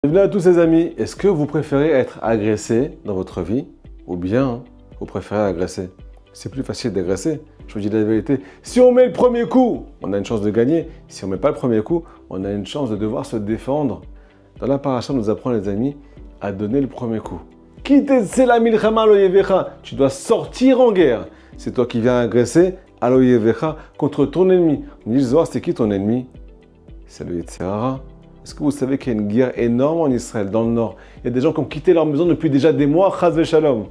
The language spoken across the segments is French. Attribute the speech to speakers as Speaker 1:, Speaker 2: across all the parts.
Speaker 1: Bienvenue à tous les amis, est-ce que vous préférez être agressé dans votre vie ou bien vous préférez agresser? C'est plus facile d'agresser, je vous dis la vérité. Si on met le premier coup, on a une chance de gagner. Si on ne met pas le premier coup, on a une chance de devoir se défendre. Dans la paracha, on nous apprend les amis à donner le premier coup. C'est la milchama aloyevecha. Tu dois sortir en guerre. C'est toi qui viens agresser aloyevecha contre ton ennemi. On dit, c'est qui ton ennemi? C'est le Yetzer Hara. Est-ce que vous savez qu'il y a une guerre énorme en Israël, dans le nord? Il y a des gens qui ont quitté leur maison depuis déjà des mois, chas v'shalom,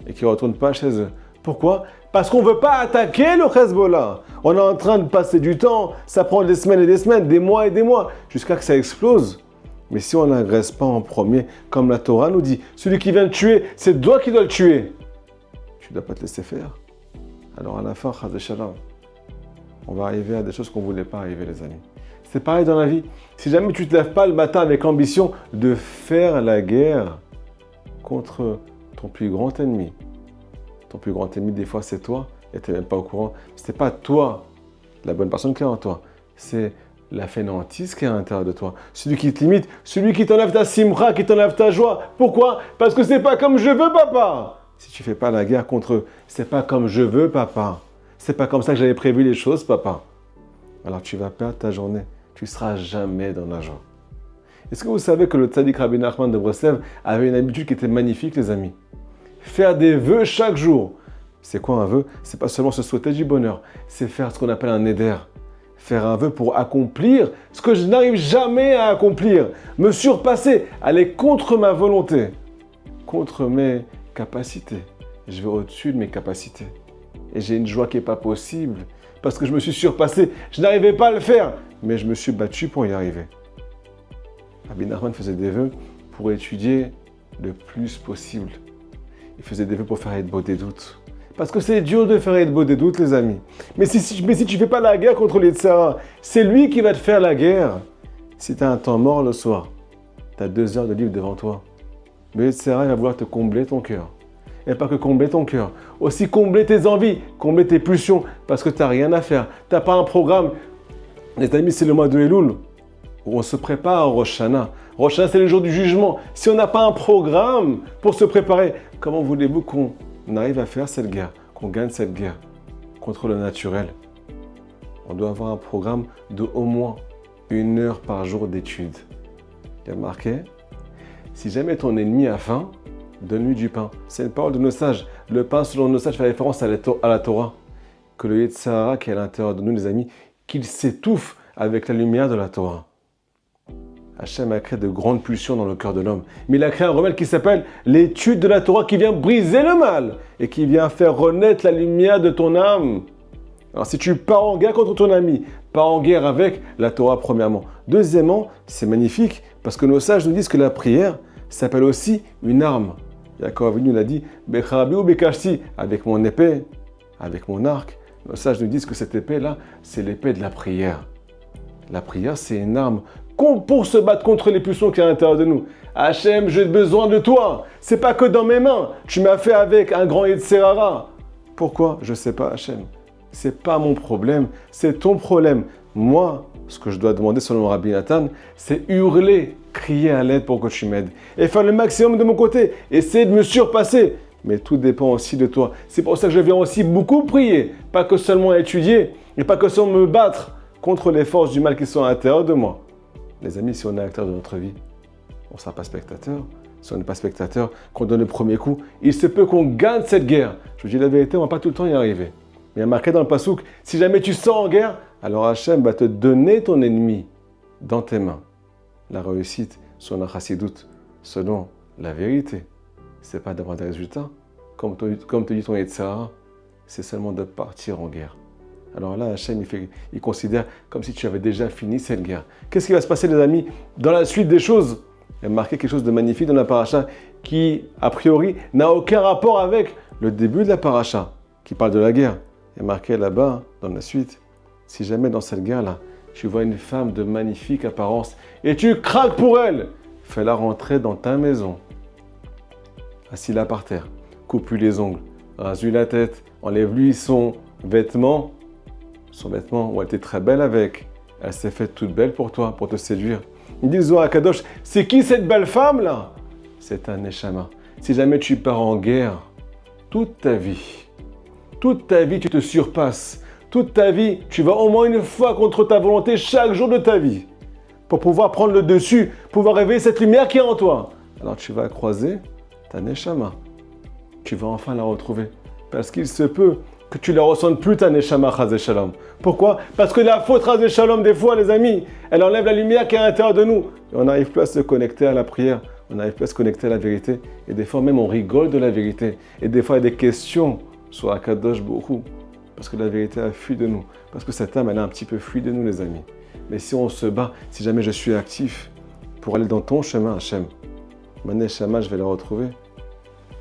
Speaker 1: et qui ne retournent pas chez eux. Pourquoi? Parce qu'on ne veut pas attaquer le Hezbollah. On est en train de passer du temps, ça prend des semaines et des semaines, des mois et des mois, jusqu'à que ça explose. Mais si on n'agresse pas en premier, comme la Torah nous dit, celui qui vient te tuer, c'est toi qui dois le tuer. Tu ne dois pas te laisser faire. Alors à la fin, chas v'shalom, on va arriver à des choses qu'on ne voulait pas arriver, les amis. C'est pareil dans la vie. Si jamais tu ne te lèves pas le matin avec l'ambition de faire la guerre contre ton plus grand ennemi. Ton plus grand ennemi, des fois, c'est toi, et tu n'es même pas au courant. Ce n'est pas toi, la bonne personne qui est en toi. C'est la fainéantise qui est à l'intérieur de toi. Celui qui te limite, celui qui t'enlève ta simra, qui t'enlève ta joie. Pourquoi? Parce que ce n'est pas comme je veux, papa. Si tu ne fais pas la guerre contre eux, ce n'est pas comme je veux, papa. Ce n'est pas comme ça que j'avais prévu les choses, papa. Alors tu vas perdre ta journée. Tu ne seras jamais dans la joie. Est-ce que vous savez que le tzaddik Rabbi Nachman de Breslev avait une habitude qui était magnifique, les amis? Faire des vœux chaque jour. C'est quoi un vœu? C'est pas seulement se souhaiter du bonheur, c'est faire ce qu'on appelle un neder. Faire un vœu pour accomplir ce que je n'arrive jamais à accomplir. Me surpasser, aller contre ma volonté, contre mes capacités. Je vais au-dessus de mes capacités. Et j'ai une joie qui n'est pas possible parce que je me suis surpassé. Je n'arrivais pas à le faire, mais je me suis battu pour y arriver. Rabbi Nachman faisait des vœux pour étudier le plus possible. Il faisait des vœux pour faire Eidbo des doutes. Parce que c'est dur de faire Eidbo des doutes, les amis. Mais si tu ne fais pas la guerre contre les Yetzer, c'est lui qui va te faire la guerre. Si tu as un temps mort le soir, tu as 2 heures de livre devant toi. Le Yetzer va vouloir te combler ton cœur. Et pas que combler ton cœur, aussi combler tes envies, combler tes pulsions, parce que tu n'as rien à faire. Tu n'as pas un programme. Les amis, c'est le mois de Elul, où on se prépare au Rosh Hashanah. Rosh Hashanah, c'est le jour du jugement. Si on n'a pas un programme pour se préparer, comment voulez-vous qu'on arrive à faire cette guerre, qu'on gagne cette guerre contre le naturel? On doit avoir un programme de au moins 1 heure par jour d'études. Il y a marqué, si jamais ton ennemi a faim, donne-lui du pain. C'est une parole de nos sages. Le pain, selon nos sages, fait référence à la Torah. Que le Yetzer Hara qui est à l'intérieur de nous, les amis, qu'il s'étouffe avec la lumière de la Torah. Hachem a créé de grandes pulsions dans le cœur de l'homme. Mais il a créé un remède qui s'appelle l'étude de la Torah qui vient briser le mal et qui vient faire renaître la lumière de ton âme. Alors si tu pars en guerre contre ton ami, pars en guerre avec la Torah premièrement. Deuxièmement, c'est magnifique parce que nos sages nous disent que la prière s'appelle aussi une arme. Yaakov nous l'a dit, Becharabi ou Bekashti, avec mon épée, avec mon arc. Nos sages nous disent que cette épée-là, c'est l'épée de la prière. La prière, c'est une arme pour se battre contre les pulsions qui sont à l'intérieur de nous. Hachem, j'ai besoin de toi. C'est pas que dans mes mains. Tu m'as fait avec un grand Yetzer Hara. Pourquoi? Je ne sais pas, Hachem. C'est pas mon problème, c'est ton problème. Moi, ce que je dois demander selon Rabbi Nathan, c'est hurler, crier à l'aide pour que tu m'aides. Et faire le maximum de mon côté. Essayer de me surpasser. Mais tout dépend aussi de toi. C'est pour ça que je viens aussi beaucoup prier. Pas que seulement étudier. Et pas que seulement me battre contre les forces du mal qui sont à l'intérieur de moi. Les amis, si on est acteur de notre vie, on ne sera pas spectateur. Si on n'est pas spectateur, qu'on donne le premier coup, il se peut qu'on gagne cette guerre. Je vous dis la vérité, on ne va pas tout le temps y arriver. Mais il y a marqué dans le Passouk, si jamais tu sors en guerre, alors Hachem va te donner ton ennemi dans tes mains. La réussite, selon la chassidoute, selon la vérité, ce n'est pas d'avoir des résultats. Comme te dit ton Yetzer Hara, c'est seulement de partir en guerre. Alors là, Hachem, il considère comme si tu avais déjà fini cette guerre. Qu'est-ce qui va se passer, les amis, dans la suite des choses? Il y a marqué quelque chose de magnifique dans la paracha qui, a priori, n'a aucun rapport avec le début de la paracha, qui parle de la guerre. Il y a marqué là-bas, dans la suite, si jamais dans cette guerre-là, tu vois une femme de magnifique apparence et tu craques pour elle, fais-la rentrer dans ta maison. Assis-la par terre, coupe-lui les ongles, rase-lui la tête, enlève-lui son vêtement où elle était très belle avec. Elle s'est faite toute belle pour toi, pour te séduire. Ils disent à Kadosh, c'est qui cette belle femme là? C'est un Neshama. Si jamais tu pars en guerre, toute ta vie, tu te surpasses. Toute ta vie, tu vas au moins une fois contre ta volonté chaque jour de ta vie. Pour pouvoir prendre le dessus, pouvoir réveiller cette lumière qui est en toi. Alors tu vas croiser ta Neshama. Tu vas enfin la retrouver. Parce qu'il se peut que tu ne la ressentes plus, ta Neshama Chazé Shalom. Pourquoi? Parce que la faute Chazé Shalom, des fois, les amis, elle enlève la lumière qui est à l'intérieur de nous. Et on n'arrive plus à se connecter à la prière. On n'arrive plus à se connecter à la vérité. Et des fois même, on rigole de la vérité. Et des fois, il y a des questions sur Akadosh beaucoup. Parce que la vérité a fui de nous. Parce que cette âme, elle a un petit peu fui de nous, les amis. Mais si on se bat, si jamais je suis actif pour aller dans ton chemin, Hachem, ma Neshama, je vais la retrouver.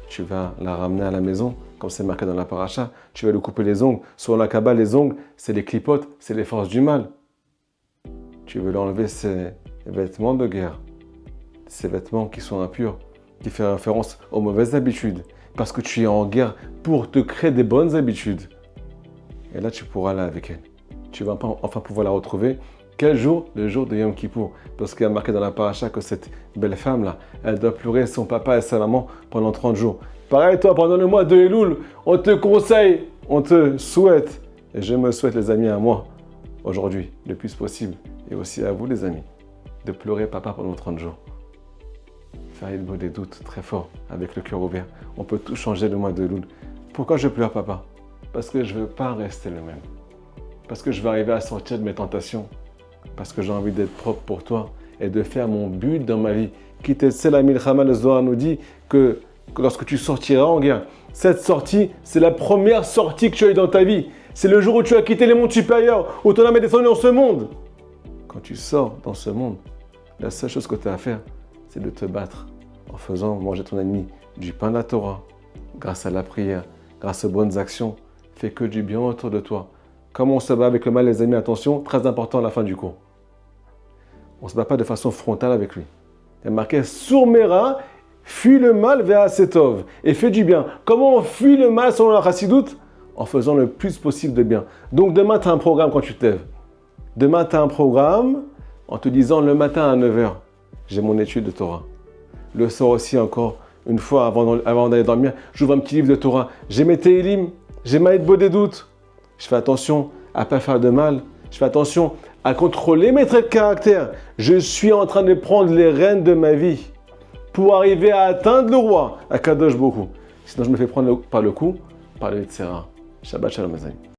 Speaker 1: Tu vas la ramener à la maison, comme c'est marqué dans la paracha. Tu vas lui couper les ongles. Sur la Kabbale, les ongles, c'est les clipotes, c'est les forces du mal. Tu veux lui enlever ses vêtements de guerre, ces vêtements qui sont impurs, qui font référence aux mauvaises habitudes. Parce que tu es en guerre pour te créer des bonnes habitudes. Et là, tu pourras aller avec elle. Tu vas enfin pouvoir la retrouver. Quel jour? Le jour de Yom Kippour. Parce qu'il y a marqué dans la paracha que cette belle femme-là, elle doit pleurer son papa et sa maman pendant 30 jours. Pareil, toi, pendant le mois de Elul, on te conseille, on te souhaite, et je me souhaite, les amis, à moi, aujourd'hui, le plus possible, et aussi à vous, les amis, de pleurer papa pendant 30 jours. Faire des doutes très forts, avec le cœur ouvert. On peut tout changer le mois de Elul. Pourquoi je pleure, papa? Parce que je ne veux pas rester le même. Parce que je veux arriver à sortir de mes tentations. Parce que j'ai envie d'être propre pour toi et de faire mon but dans ma vie. La Milchama, le Zohar nous dit que lorsque tu sortiras en guerre, cette sortie, c'est la première sortie que tu as eue dans ta vie. C'est le jour où tu as quitté les mondes supérieurs, où ton âme est descendue dans ce monde. Quand tu sors dans ce monde, la seule chose que tu as à faire, c'est de te battre en faisant manger ton ennemi du pain de la Torah, grâce à la prière, grâce aux bonnes actions. Fais que du bien autour de toi. Comment on se bat avec le mal, les amis? Attention, très important à la fin du cours. On ne se bat pas de façon frontale avec lui. Il y a marqué sur mes reins, fuis le mal vers Asetov et fais du bien. Comment on fuit le mal selon la Chassidoute? En faisant le plus possible de bien. Donc demain, tu as un programme quand tu te lèves. Demain, tu as un programme en te disant le matin à 9 h, j'ai mon étude de Torah. Le soir aussi, encore une fois, avant d'aller dormir, j'ouvre un petit livre de Torah. J'ai mes Tehilim, j'ai ma Hitbod des doutes. Je fais attention à ne pas faire de mal. Je fais attention à contrôler mes traits de caractère. Je suis en train de prendre les rênes de ma vie pour arriver à atteindre le roi, à Kadosh Baruch Hu. Sinon, je me fais prendre par le cou, par le Yetzirah. Shabbat Shalom, mes amis.